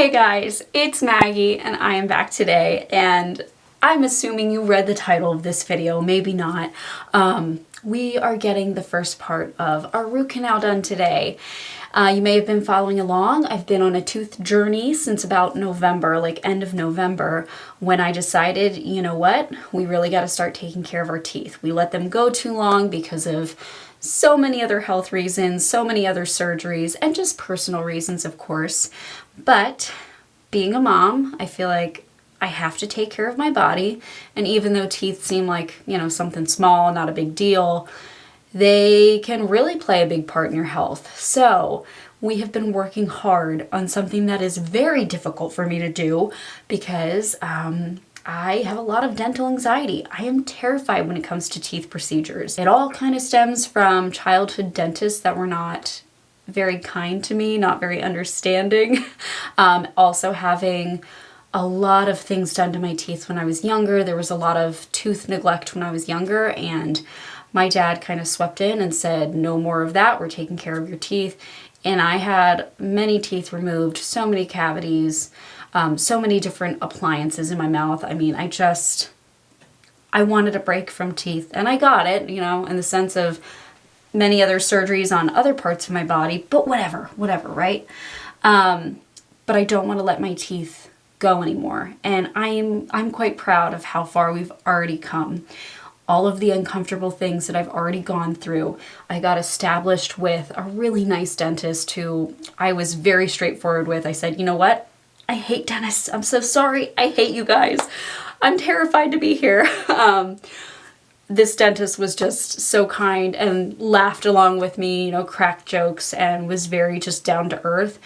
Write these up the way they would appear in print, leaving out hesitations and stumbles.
Hey guys, it's Maggie and I am back today, and I'm assuming you read the title of this video, maybe not. We are getting the first part of our root canal done today. You may have been following along. I've been on a tooth journey since about November, like end of November, when I decided, you know what, we really got to start taking care of our teeth. We let them go too long because of so many other health reasons, so many other surgeries, and just personal reasons, of course. But being a mom, I feel like I have to take care of my body. And even though teeth seem like, something small, not a big deal, they can really play a big part in your health. So we have been working hard on something that is very difficult for me to do because I have a lot of dental anxiety. I am terrified when it comes to teeth procedures. It all kind of stems from childhood dentists that were not very kind to me, not very understanding. Also having a lot of things done to my teeth when I was younger. There was a lot of tooth neglect when I was younger, and my dad kind of swept in and said, no more of that, we're taking care of your teeth. And I had many teeth removed, so many cavities, so many different appliances in my mouth. I mean, I wanted a break from teeth, and I got it, in the sense of many other surgeries on other parts of my body, but whatever, right? But I don't want to let my teeth go anymore. And I'm quite proud of how far we've already come. All of the uncomfortable things that I've already gone through. I got established with a really nice dentist who I was very straightforward with. I said, you know what? I hate dentists. I'm so sorry. I hate you guys. I'm terrified to be here. This dentist was just so kind and laughed along with me, cracked jokes, and was very just down to earth.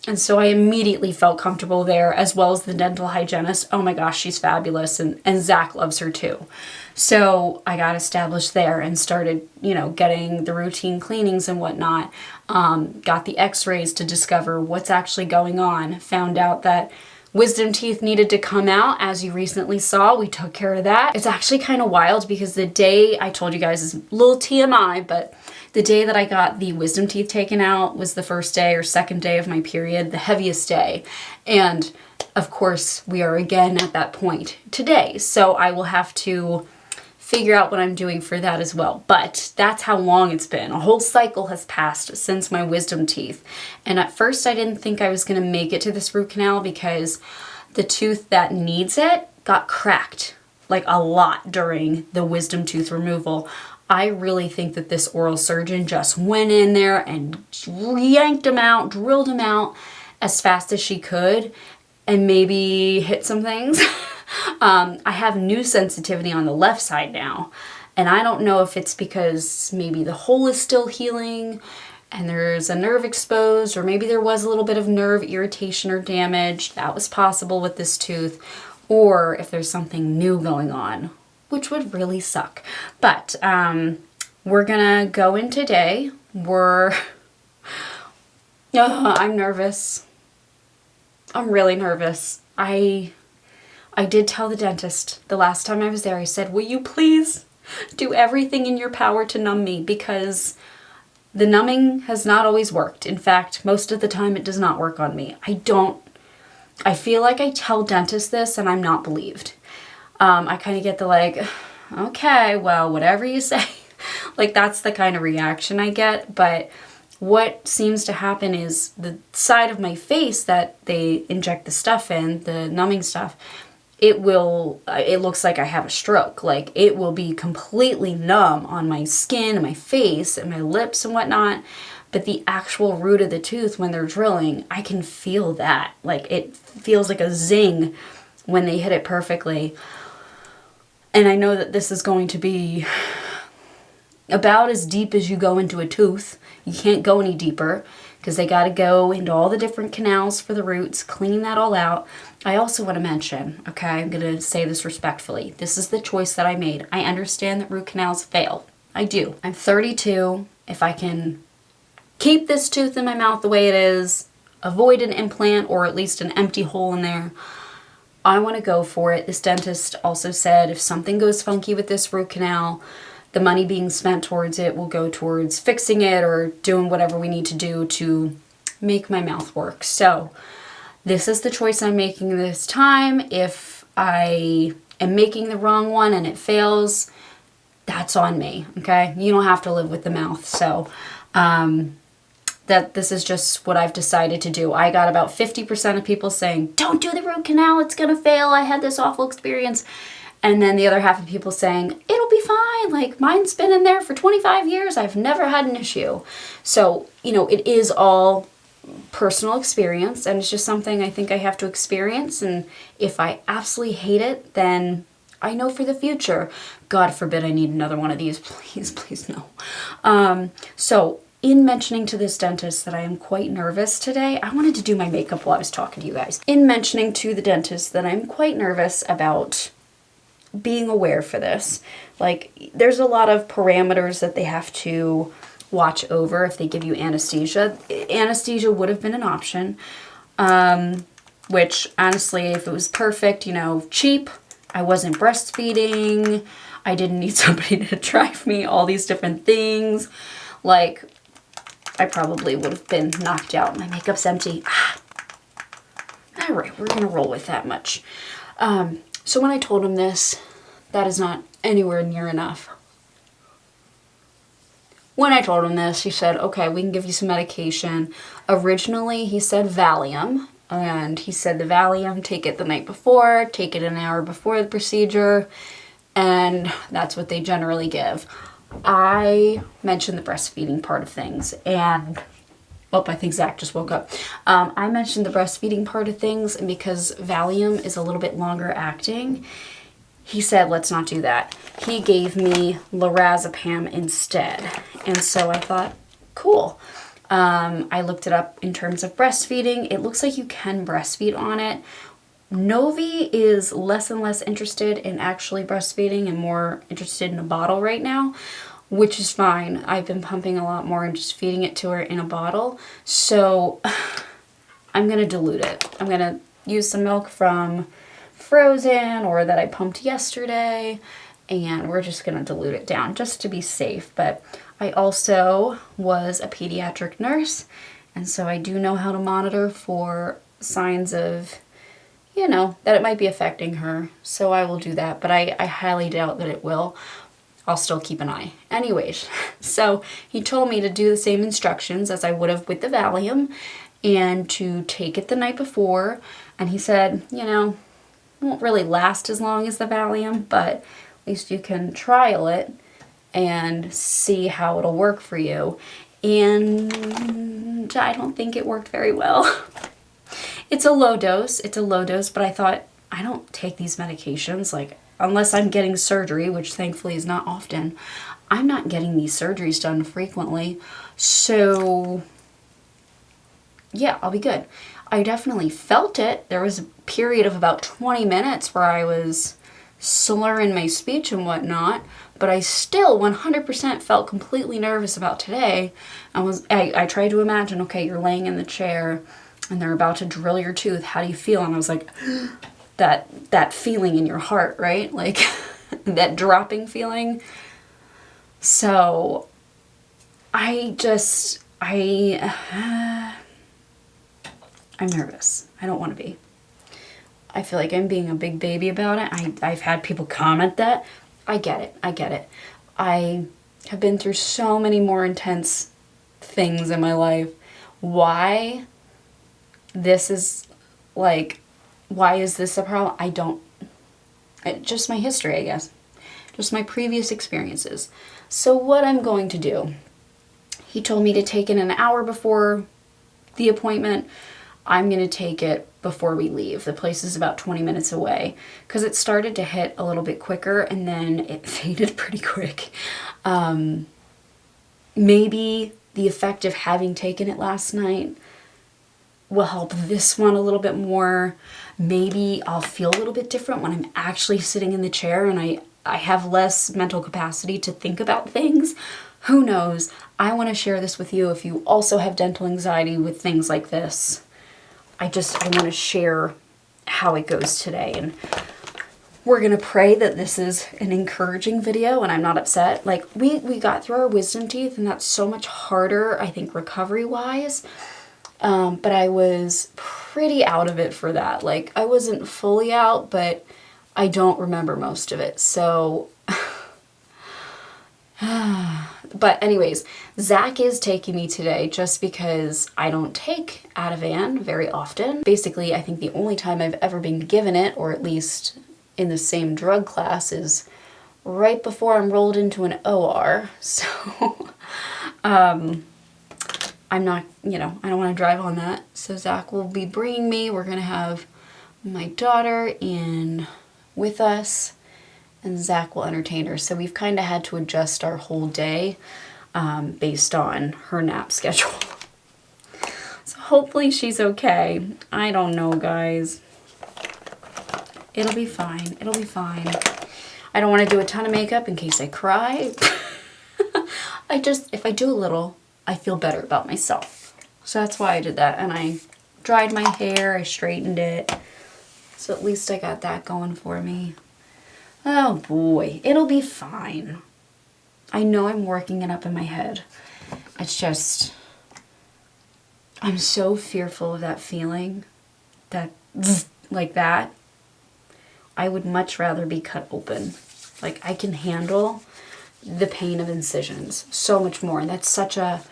And so I immediately felt comfortable there, as well as the dental hygienist. Oh my gosh, she's fabulous. And Zach loves her too. So I got established there and started, getting the routine cleanings and whatnot. Got the x-rays to discover what's actually going on. Found out that wisdom teeth needed to come out, as you recently saw. We took care of that. It's actually kind of wild because the day, I told you guys, is a little TMI, but the day that I got the wisdom teeth taken out was the first day or second day of my period, the heaviest day. And of course, we are again at that point today. So I will have to figure out what I'm doing for that as well. But that's how long it's been. A whole cycle has passed since my wisdom teeth. And at first I didn't think I was going to make it to this root canal because the tooth that needs it got cracked like a lot during the wisdom tooth removal. I really think that this oral surgeon just went in there and yanked them out, drilled them out as fast as she could, and maybe hit some things. I have new sensitivity on the left side now, and I don't know if it's because maybe the hole is still healing and there's a nerve exposed, or maybe there was a little bit of nerve irritation or damage. That was possible with this tooth, or if there's something new going on, which would really suck. But we're gonna go in today. I'm nervous. I'm really nervous. I did tell the dentist the last time I was there, I said, will you please do everything in your power to numb me? Because the numbing has not always worked. In fact, most of the time it does not work on me. I feel like I tell dentists this and I'm not believed. I kind of get the okay, well, whatever you say. That's the kind of reaction I get. But what seems to happen is the side of my face that they inject the stuff in, the numbing stuff, it looks like I have a stroke. It will be completely numb on my skin and my face and my lips and whatnot. But the actual root of the tooth, when they're drilling, I can feel that. It feels like a zing when they hit it perfectly. And I know that this is going to be about as deep as you go into a tooth. You can't go any deeper because they got to go into all the different canals for the roots, clean that all out. I also want to mention, okay, I'm going to say this respectfully. This is the choice that I made. I understand that root canals fail. I do. I'm 32. If I can keep this tooth in my mouth the way it is, avoid an implant or at least an empty hole in there, I want to go for it. This dentist also said if something goes funky with this root canal, the money being spent towards it will go towards fixing it or doing whatever we need to do to make my mouth work. So this is the choice I'm making this time. If I am making the wrong one and it fails, that's on me, okay? You don't have to live with the mouth. So that this is just what I've decided to do. I got about 50% of people saying, don't do the root canal, it's gonna fail, I had this awful experience. And then the other half of people saying, it'll be fine, like mine's been in there for 25 years, I've never had an issue. So, you know, it is all personal experience, and it's just something I think I have to experience. And if I absolutely hate it, then I know for the future, God forbid I need another one of these, please, please no. So in mentioning to this dentist that I am quite nervous today, I wanted to do my makeup while I was talking to you guys. In mentioning to the dentist that I'm quite nervous about being aware for this, like there's a lot of parameters that they have to watch over if they give you anesthesia. Anesthesia would have been an option, which honestly, if it was perfect, you know, cheap, I wasn't breastfeeding, I didn't need somebody to drive me, all these different things, like I probably would have been knocked out. My makeup's empty. All right, we're gonna roll with that much. So when I told him this, that is not anywhere near enough. When I told him this, he said, okay, we can give you some medication. Originally, he said Valium, and he said the Valium, take it the night before, take it an hour before the procedure, and that's what they generally give. I mentioned the breastfeeding part of things, and I think Zach just woke up. I mentioned the breastfeeding part of things, and because Valium is a little bit longer acting, he said, let's not do that. He gave me lorazepam instead. And so I thought, cool. I looked it up in terms of breastfeeding. It looks like you can breastfeed on it. Novi is less and less interested in actually breastfeeding and more interested in a bottle right now, which is fine. I've been pumping a lot more and just feeding it to her in a bottle. So I'm going to dilute it. I'm going to use some milk from Frozen or that I pumped yesterday, and we're just going to dilute it down just to be safe. But I also was a pediatric nurse, and so I do know how to monitor for signs of, you know, that it might be affecting her. So I will do that, but I highly doubt that it will. I'll still keep an eye. Anyways, so he told me to do the same instructions as I would have with the Valium and to take it the night before. And he said, you know, it won't really last as long as the Valium, but at least you can trial it and see how it'll work for you. And I don't think it worked very well. It's a low dose, but I thought, I don't take these medications, like, unless I'm getting surgery, which thankfully is not often. I'm not getting these surgeries done frequently, so yeah, I'll be good. I definitely felt it. There was a period of about 20 minutes where I was slurring my speech and whatnot, but I still 100% felt completely nervous about today. I tried to imagine, okay, you're laying in the chair and they're about to drill your tooth. How do you feel? And I was like, that feeling in your heart, right? Like that dropping feeling. So I'm nervous. I don't want to be. I feel like I'm being a big baby about it. I've had people comment that. I get it. I have been through so many more intense things in my life. Why this is this a problem? Just my history, I guess. Just my previous experiences. So what I'm going to do, he told me to take it an hour before the appointment. I'm going to take it before we leave. The place is about 20 minutes away because it started to hit a little bit quicker and then it faded pretty quick. Maybe the effect of having taken it last night will help this one a little bit more. Maybe I'll feel a little bit different when I'm actually sitting in the chair and I have less mental capacity to think about things. Who knows? I want to share this with you if you also have dental anxiety with things like this. I want to share how it goes today, and we're going to pray that this is an encouraging video and I'm not upset. Like, we got through our wisdom teeth, and that's so much harder, I think, recovery-wise. But I was pretty out of it for that. Like, I wasn't fully out, but I don't remember most of it. So, but anyways, Zach is taking me today just because I don't take Ativan very often. Basically, I think the only time I've ever been given it, or at least in the same drug class, is right before I'm rolled into an OR. So, I'm not, I don't want to drive on that. So Zach will be bringing me. We're going to have my daughter in with us, and Zach will entertain her. So we've kind of had to adjust our whole day based on her nap schedule. So hopefully she's okay. I don't know, guys. It'll be fine. It'll be fine. I don't want to do a ton of makeup in case I cry. If I do a little, I feel better about myself. So that's why I did that. And I dried my hair, I straightened it. So at least I got that going for me. Oh boy, it'll be fine. I know I'm working it up in my head. It's just, I'm so fearful of that feeling, that like that. I would much rather be cut open. Like, I can handle the pain of incisions so much more. And that's such a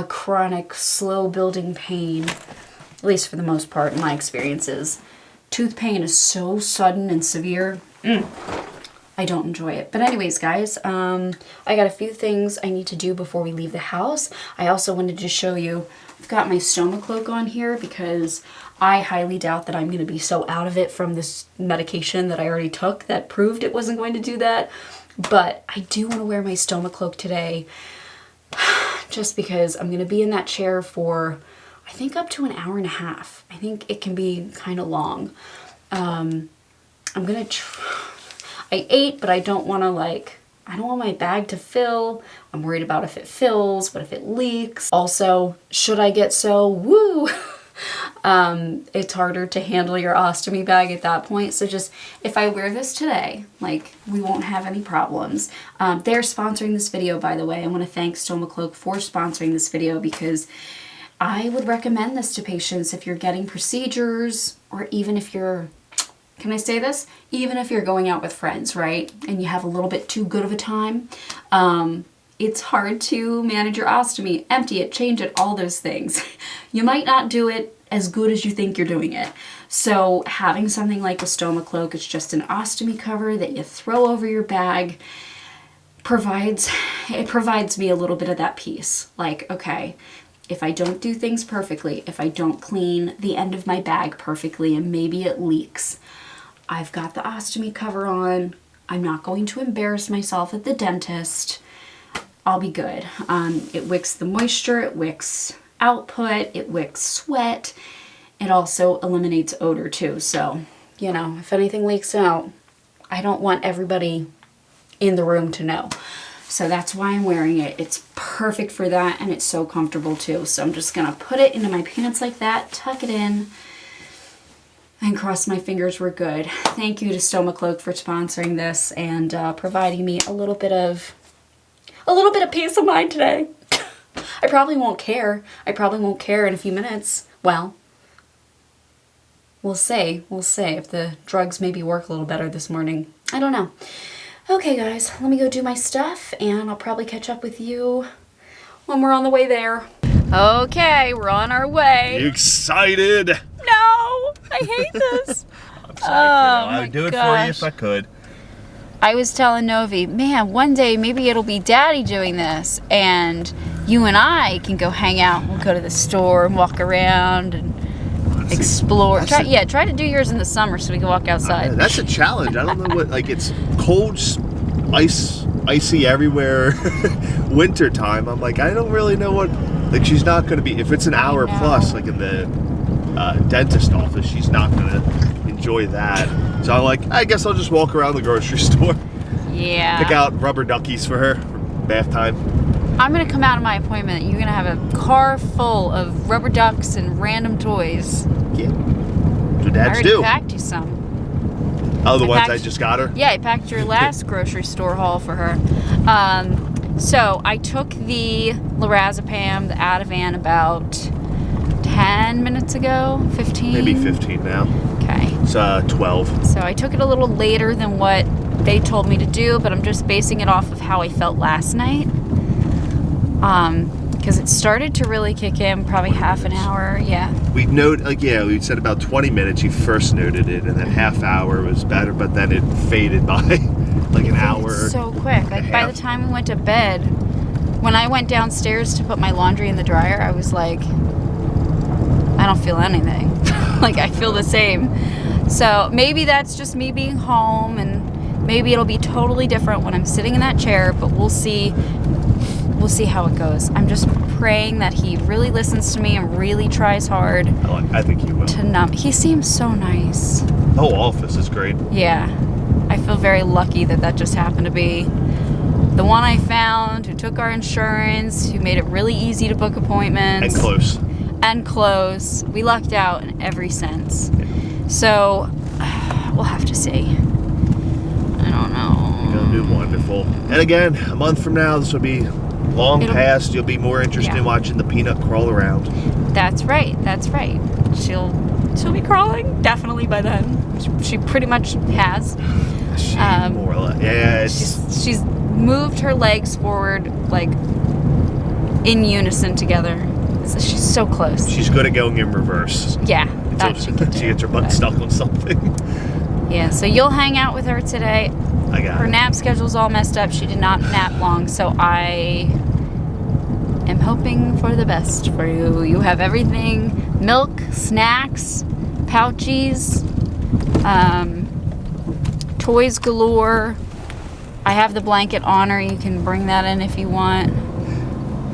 chronic, slow building pain, at least for the most part in my experiences. Tooth pain is so sudden and severe. I don't enjoy it. But anyways, guys, I got a few things I need to do before we leave the house. I also wanted to show you, I've got my stoma cloak on here because I highly doubt that I'm going to be so out of it from this medication that I already took that proved it wasn't going to do that. But I do want to wear my stoma cloak today just because I'm going to be in that chair for, I think, up to an hour and a half. I think it can be kind of long. I'm going to I ate, but I don't want to I don't want my bag to fill. I'm worried about if it fills, what if it leaks. Also, should I get woo, it's harder to handle your ostomy bag at that point. So just, if I wear this today, we won't have any problems. They're sponsoring this video, by the way. I want to thank Stoma Cloak for sponsoring this video because I would recommend this to patients if you're getting procedures, or even if you're, can I say this? Even if you're going out with friends, right? And you have a little bit too good of a time. It's hard to manage your ostomy, empty it, change it, all those things. You might not do it as good as you think you're doing it. So having something like a stoma cloak, it's just an ostomy cover that you throw over your bag, provides me a little bit of that peace. Like, okay, if I don't do things perfectly, if I don't clean the end of my bag perfectly and maybe it leaks, I've got the ostomy cover on. I'm not going to embarrass myself at the dentist. I'll be good. It wicks the moisture, it wicks output, it wicks sweat. It also eliminates odor too. So, if anything leaks out, I don't want everybody in the room to know. So that's why I'm wearing it. It's perfect for that, and it's so comfortable too. So I'm just gonna put it into my pants like that, tuck it in, and cross my fingers we're good. Thank you to Stoma Cloak for sponsoring this and providing me a little bit of peace of mind today. I probably won't care. I probably won't care in a few minutes. Well, we'll see. We'll see if the drugs maybe work a little better this morning. I don't know. Okay, guys, let me go do my stuff, and I'll probably catch up with you when we're on the way there. Okay, we're on our way. You excited? No, I hate this. I'm sorry, I'd do it for you if I could. I was telling Novi, man, one day maybe it'll be Daddy doing this, and you and I can go hang out. We'll go to the store and walk around and explore. Try to do yours in the summer so we can walk outside. That's a challenge. I don't know what, it's cold, icy everywhere, winter time. I'm I don't really know what, she's not going to be, if it's an hour plus, in the dentist office, she's not going to enjoy that. So I'm I guess I'll just walk around the grocery store. Yeah. Pick out rubber duckies for her bath time. I'm going to come out of my appointment. You're going to have a car full of rubber ducks and random toys. Yeah. That's what dads do. I already packed you some. Oh, the ones I just got her? Yeah, I packed your last grocery store haul for her. So I took the lorazepam, the Ativan, about 10 minutes ago, 15? Maybe 15 now. Okay. It's 12. So I took it a little later than what they told me to do, but I'm just basing it off of how I felt last night. Because it started to really kick in probably half an hour. Yeah. We said about 20 minutes you first noted it, and then half hour was better, but then it faded by like an hour. So quick. Like by the time we went to bed, when I went downstairs to put my laundry in the dryer, I was like, I don't feel anything. Like I feel the same. So maybe that's just me being home, and maybe it'll be totally different when I'm sitting in that chair, but we'll see. We'll see how it goes. I'm just praying that he really listens to me and really tries hard. Oh, I think he will. To numb. He seems so nice. The whole office is great. Yeah. I feel very lucky that just happened to be the one I found, who took our insurance, who made it really easy to book appointments. And close. We lucked out in every sense. So, we'll have to see. I don't know. You're going to do wonderful. And again, a month from now, this will be long past. You'll be more interested in watching the peanut crawl around. That's right. She'll be crawling definitely by then. She pretty much has. More or less. Yeah. She's moved her legs forward like in unison together. She's so close. She's good at going in reverse. Yeah, that she gets her butt stuck on something. Yeah, so you'll hang out with her today. I got her nap schedule's all messed up. She did not nap long, so I am hoping for the best for you. You have everything: milk, snacks, pouchies, toys galore. I have the blanket on her. You can bring that in if you want.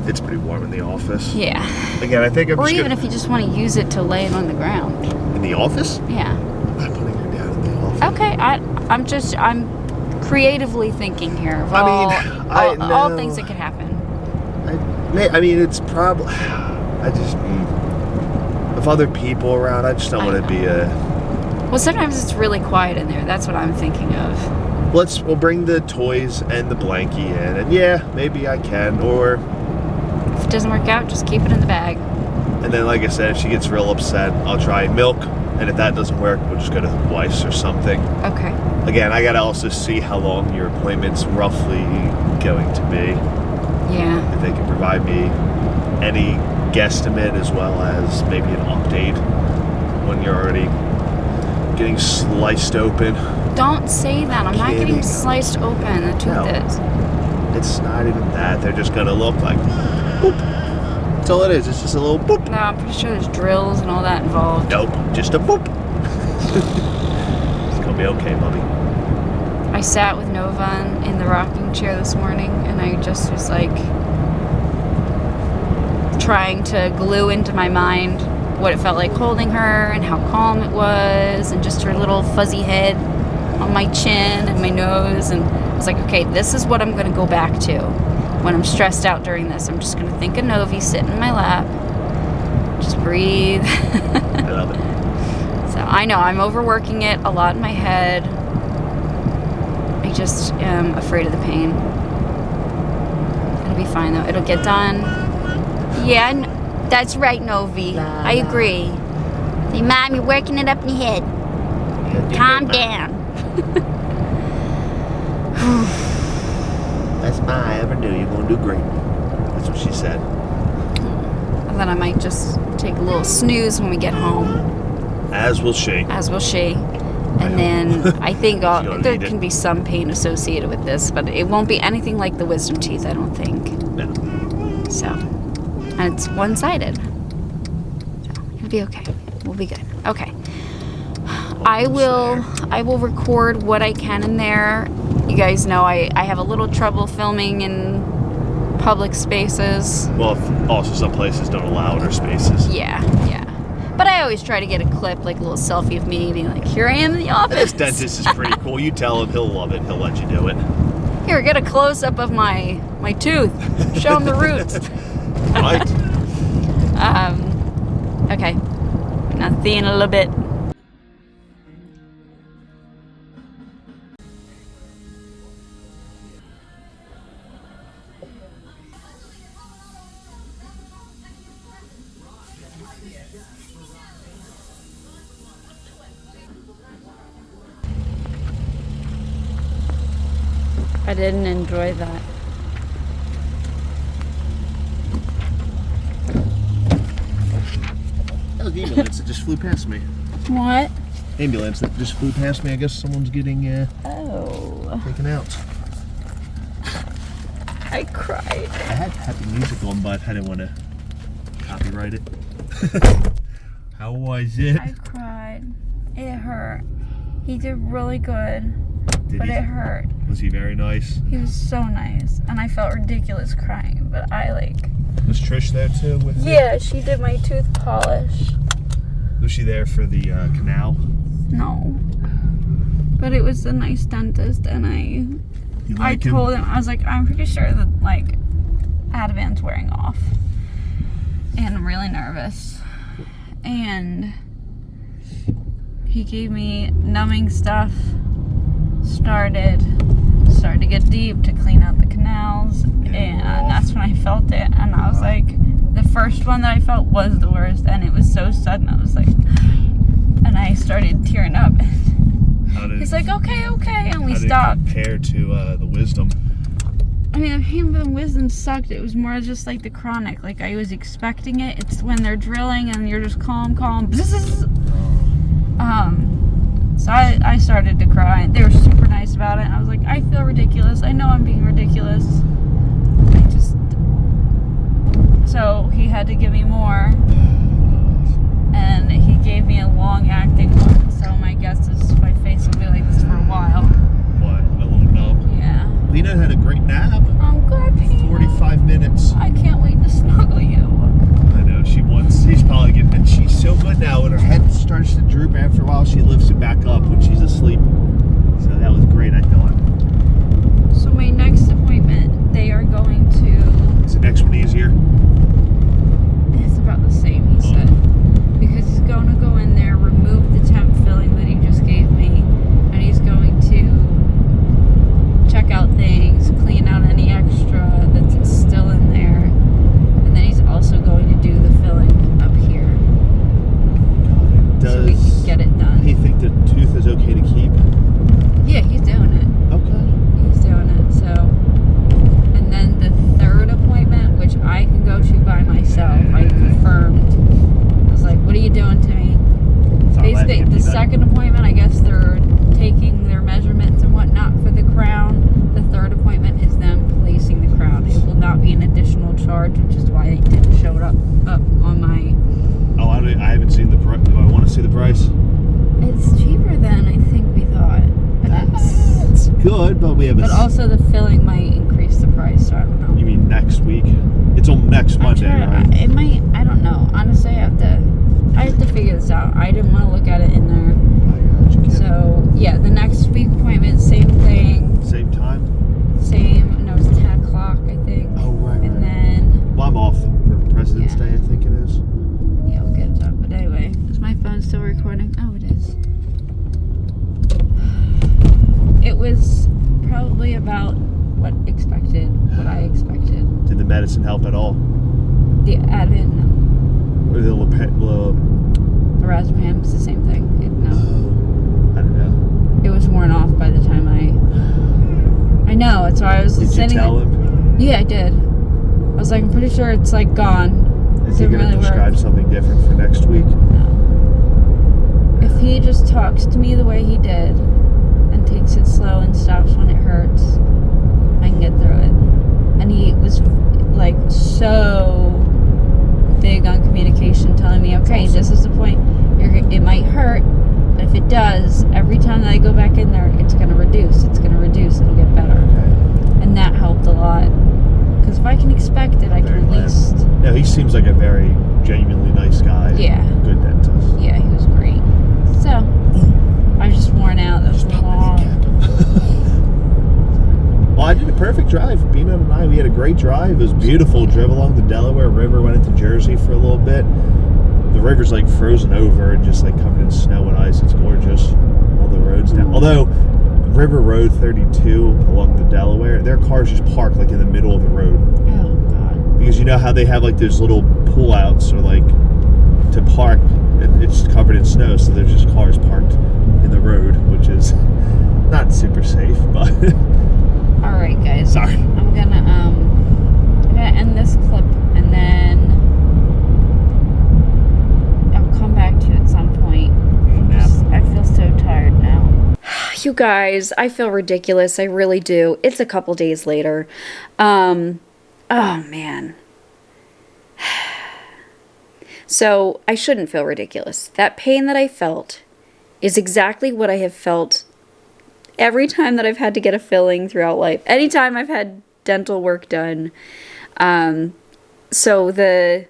It's pretty warm in the office. Yeah. Again, I think or even if you just want to use it to lay it on the ground. In the office? Yeah. I'm not putting her down in the office. Okay, I'm creatively thinking here of all things that could happen. I mean, it's probably. With other people around, I just don't want to be a. Well, sometimes it's really quiet in there. That's what I'm thinking of. We'll bring the toys and the blankie in, and yeah, maybe I can, or. If it doesn't work out, just keep it in the bag. And then, like I said, if she gets real upset, I'll try milk. And if that doesn't work, we'll just go to Weiss or something. Okay. Again, I gotta also see how long your appointment's roughly going to be. Yeah. If they can provide me any guesstimate as well as maybe an update when you're already getting sliced open. Don't say that. I'm not getting sliced open. The truth is. It's not even that. They're just gonna look like boop. That's all it is. It's just a little boop. No, I'm pretty sure there's drills and all that involved. Nope, just a boop. It's gonna be okay, mommy. I sat with Nova in the rocking chair this morning, and I just was like trying to glue into my mind what it felt like holding her and how calm it was, and just her little fuzzy head on my chin and my nose. And I was like, okay, this is what I'm going to go back to when I'm stressed out during this. I'm just going to think of Novi sitting in my lap. Just breathe. I love it. So I know I'm overworking it a lot in my head. I just am afraid of the pain. It'll be fine though. It'll get done. Yeah, that's right, Novi. I agree. Hey, Mom, you're working it up in your head. Calm down. That's my ever do. You're gonna do great. That's what she said. And then I might just take a little snooze when we get home. As will she. As will she. And then I think there can be some pain associated with this, but it won't be anything like the wisdom teeth, I don't think. No. So, and it's one-sided. So, it'll be okay. We'll be good. Okay. I will record what I can in there. You guys know I have a little trouble filming in public spaces. Well, also some places don't allow inner spaces. Yeah. But I always try to get a clip, like a little selfie of me being like, here I am in the office. This dentist is pretty cool. You tell him, he'll love it. He'll let you do it. Here, get a close-up of my tooth. Show him the roots. Right. Okay. Now see you in a little bit. I didn't enjoy that. That was the ambulance that just flew past me. What? Ambulance that just flew past me. I guess someone's getting taken out. I cried. I had happy music on, but I didn't want to copyright it. How was it? I cried. It hurt. He did really good, but it hurt. Was he very nice? He was so nice, and I felt ridiculous crying, but I Was Trish there too with you? Yeah, she did my tooth polish. Was she there for the canal? No. But it was a nice dentist, and I told him, I was like, I'm pretty sure that, Ativan's wearing off. And I'm really nervous. And he gave me numbing stuff, started to get deep to clean out the canals, and that's when I felt it. And I was like, the first one that I felt was the worst, and it was so sudden. I was like, and I started tearing up. He's like, okay, and we stopped. Compared to the wisdom. I mean, the wisdom sucked. It was more just like the chronic. Like, I was expecting it. It's when they're drilling and you're just calm. So I started to cry. They were super nice about it. And I was like, I feel ridiculous. I know I'm being ridiculous. So he had to give me more. And he gave me a long-acting one. So my guess is my face will be like this for a while. What? A little numb? Yeah. Lena had a great nap. I'm good, Pina. 45 minutes. I can't wait to snuggle you. I know, she's probably getting, and she's so good now. When her head starts to droop after a while, she lifts it back up when she's asleep. So that was great, I thought. So my next appointment, they are going to... Is the next one easier? It's about the same, he said. Because he's going to go in there, remove the temp filling that he just gave me, and he's going to check out things, clean out any extra that's still in there, and then he's also going to do the filling up here. So we can get it done. He think the tooth is okay to keep? Yeah, he's doing it. Okay. He's doing it, so. And then the third appointment, which I can go to by myself, I confirmed. I was like, what are you doing to me? Basically, the second appointment, I guess they're taking their measurements and whatnot for the crown. The third appointment is them placing the crown. It will not be an additional charge, which is why it didn't show up on my... Oh, I haven't seen the price. Do I want to see the price? It's cheaper than I think we thought. But it's good, but we have But also the filling might increase the price, so I don't know. You mean next week? It's on next Monday, right? It might, I don't know. Honestly, I have to figure this out. I didn't want to look at it in there. I got you. So, yeah, the next week appointment, same thing. Same time? Same. No, it's 10 o'clock, I think. Oh, right. And then... Well, I'm off for President's Day, I think it is. Yeah, we'll get it done. But anyway, is my phone still recording? Oh, it is. It was probably about what I expected. Did the medicine help at all? The Advent, no. Or the lorazepam is the same thing. No. I don't know. It was worn off by the time I know. It's why I was sitting. Did you tell him? Yeah, I did. I was like, I'm pretty sure it's gone. Is he going to prescribe something different for next week? No. If he just talks to me the way he did and takes it slow and stops when it hurts, I can get through it. And he was like so big on communication, telling me, okay, this is the point. It might hurt, but if it does, every time that I go back in there, it's going to reduce. It'll get better. Okay. And that helped a lot. Because if I can expect it, I can at least... No, he seems like a very genuinely nice guy. Yeah. Good dentist. Yeah, he was great. So, I was just worn out. That was long. Well, I did a perfect drive. Peanut and I, we had a great drive. It was beautiful. Drove along the Delaware River, went into Jersey for a little bit. The river's like frozen over and just like covered in snow and ice. It's gorgeous. All the roads down. Although, River Road 32 along the Delaware, their cars just park like in the middle of the road. Oh, God. Because you know how they have like those little pull-outs or like to park. It's covered in snow, so there's just cars parked in the road, which is not super safe, but... All right. You guys, I feel ridiculous. I really do. It's a couple days later. Oh, man. So I shouldn't feel ridiculous. That pain that I felt is exactly what I have felt every time that I've had to get a filling throughout life. Anytime I've had dental work done. So the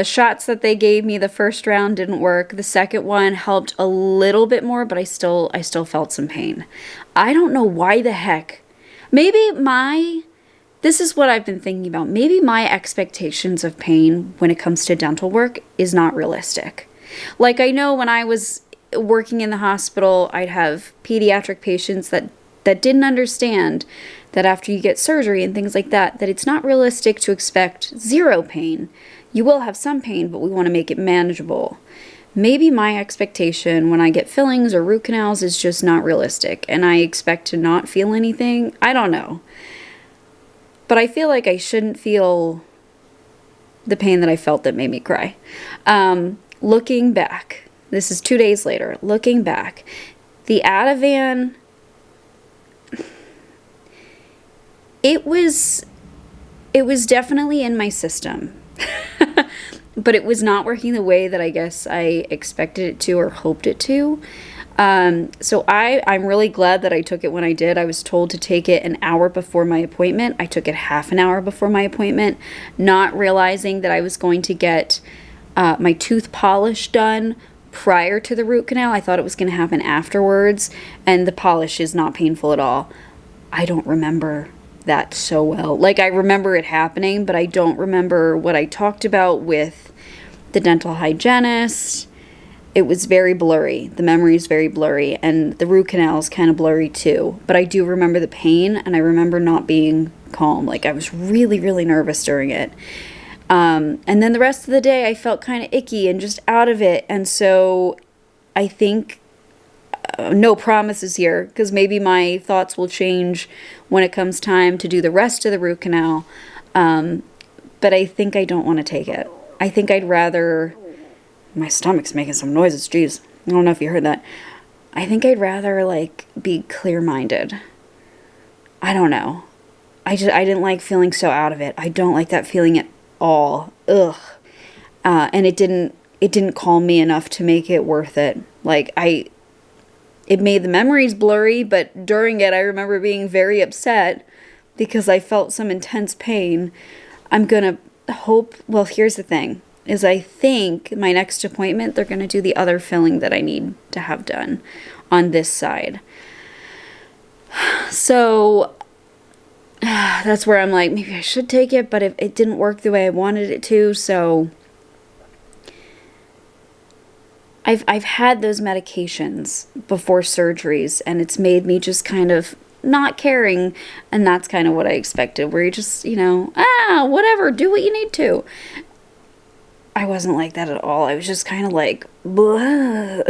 shots that they gave me the first round didn't work. The second one helped a little bit more, but I still felt some pain. I don't know why the heck. This is what I've been thinking about. Maybe my expectations of pain when it comes to dental work is not realistic. Like, I know when I was working in the hospital, I'd have pediatric patients that didn't understand that after you get surgery and things like that it's not realistic to expect zero pain. You will have some pain, but we want to make it manageable. Maybe my expectation when I get fillings or root canals is just not realistic, and I expect to not feel anything. I don't know. But I feel like I shouldn't feel the pain that I felt that made me cry. Looking back, this is 2 days later, looking back, the Ativan, it was definitely in my system. But it was not working the way that I guess I expected it to or hoped it to. So I'm really glad that I took it when I did. I was told to take it an hour before my appointment. I took it half an hour before my appointment, not realizing that I was going to get my tooth polish done prior to the root canal. I thought it was going to happen afterwards, and the polish is not painful at all. I don't remember that so well. Like, I remember it happening, but I don't remember what I talked about with the dental hygienist. It was very blurry. The memory is very blurry, and the root canal is kind of blurry too. But I do remember the pain, and I remember not being calm. Like, I was really, really nervous during it. And then the rest of the day, I felt kind of icky and just out of it. And so I think no promises here, because maybe my thoughts will change when it comes time to do the rest of the root canal. But I think I don't want to take it. I think I'd rather... My stomach's making some noises, jeez. I don't know if you heard that. I think I'd rather, like, be clear-minded. I don't know. I didn't like feeling so out of it. I don't like that feeling at all. Ugh. And it didn't calm me enough to make it worth it. Like, it made the memories blurry, but during it, I remember being very upset because I felt some intense pain. I'm gonna hope, well, here's the thing, is I think my next appointment, they're gonna do the other filling that I need to have done on this side. So that's where I'm like, maybe I should take it, but it didn't work the way I wanted it to, so I've had those medications before surgeries, and it's made me just kind of not caring, and that's kind of what I expected, where you just, whatever, do what you need to. I wasn't like that at all. I was just kind of like, blah.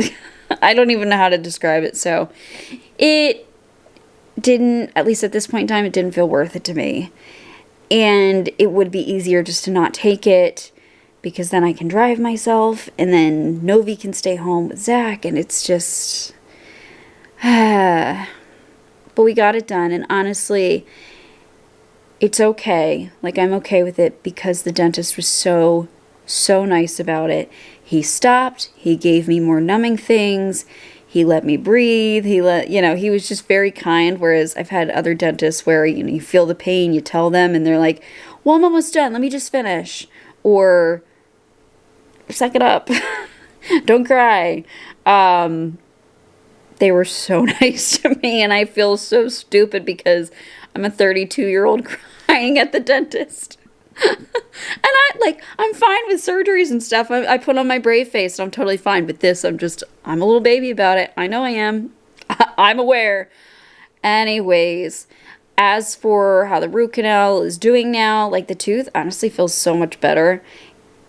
I don't even know how to describe it, so it didn't, at least at this point in time, it didn't feel worth it to me, and it would be easier just to not take it, because then I can drive myself, and then Novi can stay home with Zach, and it's just... But we got it done, and honestly, it's okay. Like, I'm okay with it, because the dentist was so nice about it. He stopped, he gave me more numbing things, he let me breathe, he was just very kind, whereas I've had other dentists where, you feel the pain, you tell them, and they're like, well, I'm almost done, let me just finish. Or... suck it up. Don't cry. They were so nice to me, and I feel so stupid because I'm a 32-year-old crying at the dentist. And I'm fine with surgeries and stuff. I put on my brave face, and I'm totally fine. But this, I'm a little baby about it. I know I am. I'm aware. Anyways, as for how the root canal is doing now, like, the tooth honestly feels so much better.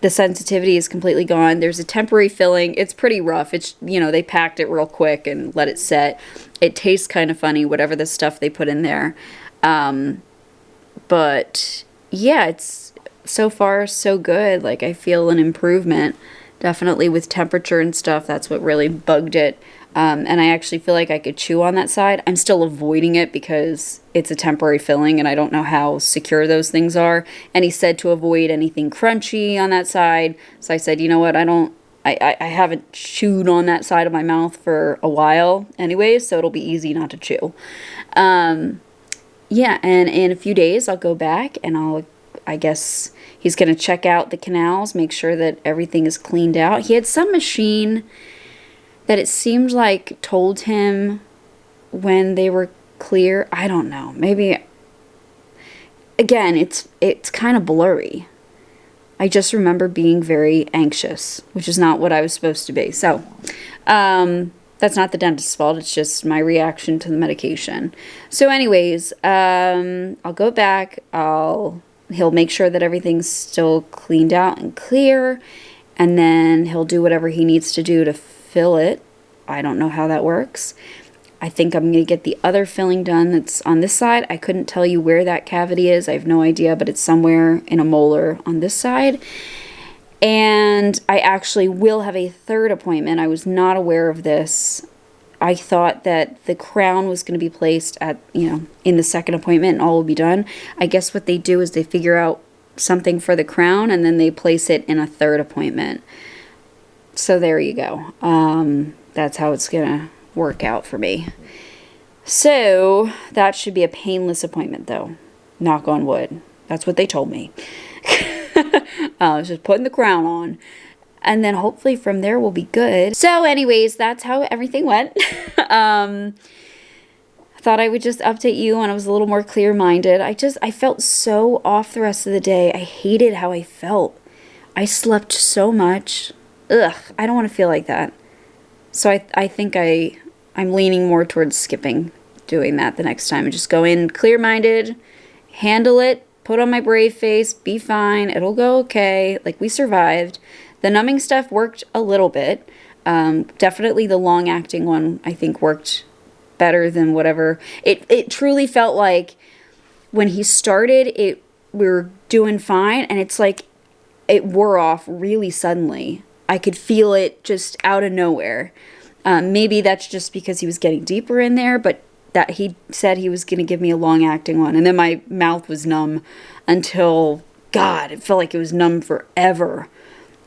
The sensitivity is completely gone. There's a temporary filling. It's pretty rough. It's, they packed it real quick and let it set. It tastes kind of funny, whatever the stuff they put in there. But yeah, it's so far so good. Like, I feel an improvement. Definitely with temperature and stuff. That's what really bugged it. And I actually feel like I could chew on that side. I'm still avoiding it because it's a temporary filling and I don't know how secure those things are. And he said to avoid anything crunchy on that side. So I said, you know what, I haven't chewed on that side of my mouth for a while anyways, so it'll be easy not to chew. Yeah, and in a few days I'll go back and I guess he's going to check out the canals, make sure that everything is cleaned out. He had some machine that it seemed like told him when they were clear. I don't know. Maybe, again, it's kind of blurry. I just remember being very anxious, which is not what I was supposed to be. So, that's not the dentist's fault. It's just my reaction to the medication. So anyways, I'll go back. He'll make sure that everything's still cleaned out and clear. And then he'll do whatever he needs to do to fill it. I don't know how that works. I think I'm going to get the other filling done that's on this side. I couldn't tell you where that cavity is. I have no idea, but it's somewhere in a molar on this side. And I actually will have a third appointment. I was not aware of this. I thought that the crown was going to be placed at, in the second appointment and all will be done. I guess what they do is they figure out something for the crown and then they place it in a third appointment. So there you go. That's how it's going to work out for me. So that should be a painless appointment though. Knock on wood. That's what they told me. I was just putting the crown on. And then hopefully from there we'll be good. So anyways, that's how everything went. I thought I would just update you when I was a little more clear-minded. I felt so off the rest of the day. I hated how I felt. I slept so much. Ugh, I don't want to feel like that. So I think I'm leaning more towards skipping doing that the next time. And just go in clear-minded, handle it, put on my brave face, be fine. It'll go okay. Like, we survived. The numbing stuff worked a little bit. Definitely the long-acting one, I think, worked better than whatever. It truly felt like when he started, we were doing fine, and it's like it wore off really suddenly. I could feel it just out of nowhere. Maybe that's just because he was getting deeper in there, but that he said he was going to give me a long-acting one. And then my mouth was numb until, God, it felt like it was numb forever.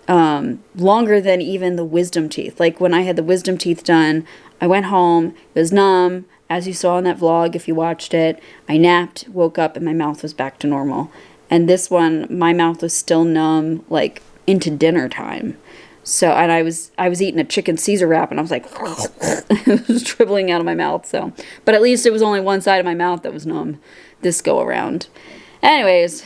Longer than even the wisdom teeth. Like when I had the wisdom teeth done, I went home, it was numb. As you saw in that vlog, if you watched it, I napped, woke up, and my mouth was back to normal. And this one, my mouth was still numb, like, into dinner time. So, and I was eating a chicken Caesar wrap, and I was like, it was dribbling out of my mouth, so. But at least it was only one side of my mouth that was numb this go around. Anyways,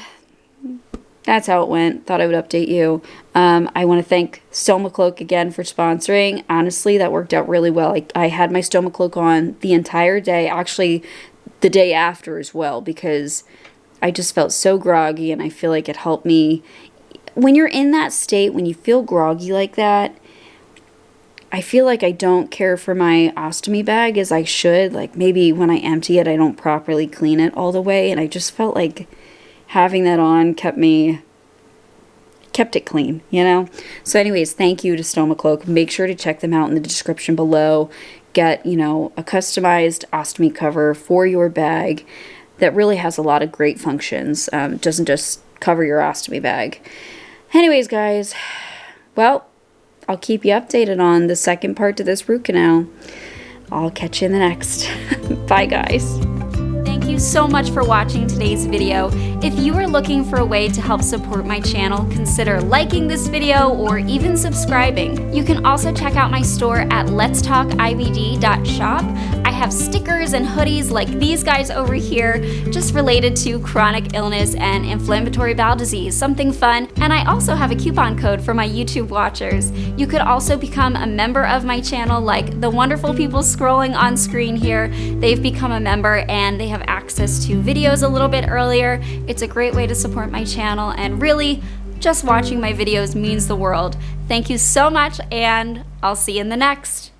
that's how it went. Thought I would update you. I want to thank Stoma Cloak again for sponsoring. Honestly, that worked out really well. I had my Stoma Cloak on the entire day, actually the day after as well, because I just felt so groggy, and I feel like it helped me. When you're in that state, when you feel groggy like that, I feel like I don't care for my ostomy bag as I should. Like, maybe when I empty it, I don't properly clean it all the way, and I just felt like having that on kept it clean, So anyways, thank you to Stoma Cloak. Make sure to check them out in the description below. Get, a customized ostomy cover for your bag that really has a lot of great functions. Doesn't just cover your ostomy bag. Anyways, guys, well, I'll keep you updated on the second part to this root canal. I'll catch you in the next. Bye, guys. Thank you so much for watching today's video. If you are looking for a way to help support my channel, consider liking this video or even subscribing. You can also check out my store at LetsTalkIBD.shop. I have stickers and hoodies like these guys over here, just related to chronic illness and inflammatory bowel disease, something fun. And I also have a coupon code for my YouTube watchers. You could also become a member of my channel, like the wonderful people scrolling on screen here. They've become a member and they have access to videos a little bit earlier. It's a great way to support my channel, and really, just watching my videos means the world. Thank you so much, and I'll see you in the next.